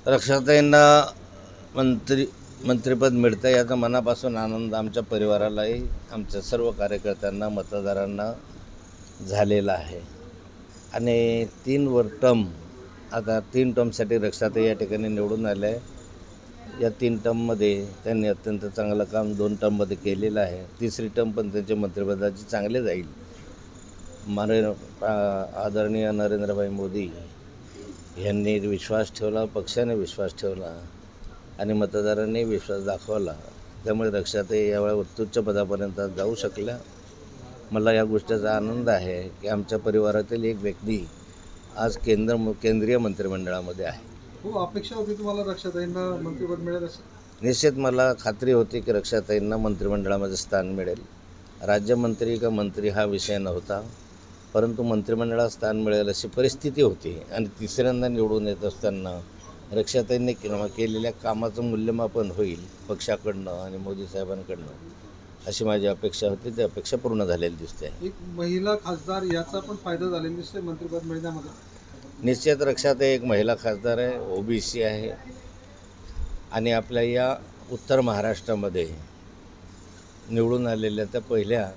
रक्षाताईंना मंत्रिपद मिळतं याचा मनापासून आनंद आमच्या परिवारालाही, आमच्या सर्व कार्यकर्त्यांना, मतदारांना झालेला आहे. आणि 3 टर्मसाठी रक्षाताई या ठिकाणी निवडून आल्या आहे. या 3 टर्ममध्ये त्यांनी अत्यंत चांगलं काम 2 टर्ममध्ये केलेलं आहे. 3री टर्म पण त्यांच्या मंत्रिपदाची चांगले जाईल. आदरणीय नरेंद्रभाई मोदी यांनी विश्वास ठेवला, पक्षाने विश्वास ठेवला आणि मतदारांनी विश्वास दाखवला. त्यामुळे रक्षाताई यावेळी उत्तुच्च पदापर्यंत जाऊ शकल्या. मला या गोष्टीचा आनंद आहे की आमच्या परिवारातील एक व्यक्ती आज केंद्रीय मंत्रिमंडळामध्ये आहे. खूप अपेक्षा होती तुम्हाला रक्षाताईंना मंत्रिपद मिळेल असं? निश्चित मला खात्री होती की रक्षाताईंना मंत्रिमंडळामध्ये स्थान मिळेल. राज्यमंत्री का मंत्री हा विषय नव्हता, परंतु मंत्रिमंडळात स्थान मिळेल अशी परिस्थिती होती. आणि 3ऱ्यांदा निवडून येत असताना रक्षाताईंनी केलेल्या कामाचं मूल्यमापन होईल पक्षाकडनं आणि मोदी साहेबांकडनं, अशी माझी अपेक्षा होती. ती अपेक्षा पूर्ण झालेली दिसते. एक महिला खासदार याचा पण फायदा झालेला दिसतोय मंत्रिपद मिळण्यामध्ये. निश्चित रक्षाताई एक महिला खासदार आहे, OBC आहे आणि आपल्या या उत्तर महाराष्ट्रामध्ये निवडून आलेल्या त्या पहिल्या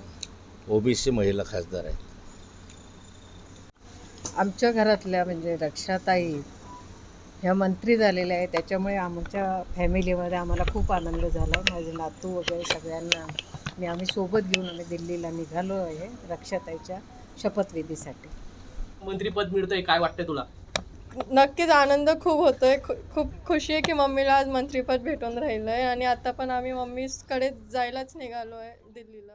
OBC महिला खासदार आहेत. आमच्या घरातल्या म्हणजे रक्षाताई ह्या मंत्री झालेल्या आहे, त्याच्यामुळे आमच्या फॅमिलीमध्ये आम्हाला खूप आनंद झाला. माझे नातू वगैरे सगळ्यांना आम्ही सोबत घेऊन आम्ही दिल्लीला निघालो आहे रक्षाताईच्या शपथविधीसाठी. मंत्रिपद मिळतंय, काय वाटतंय तुला? नक्कीच आनंद खूप होतोय. खूप खुशी आहे की मम्मीला आज मंत्रिपद भेटून राहिलं आहे आणि आता पण आम्ही मम्मीकडे जायलाच निघालो आहे दिल्लीला.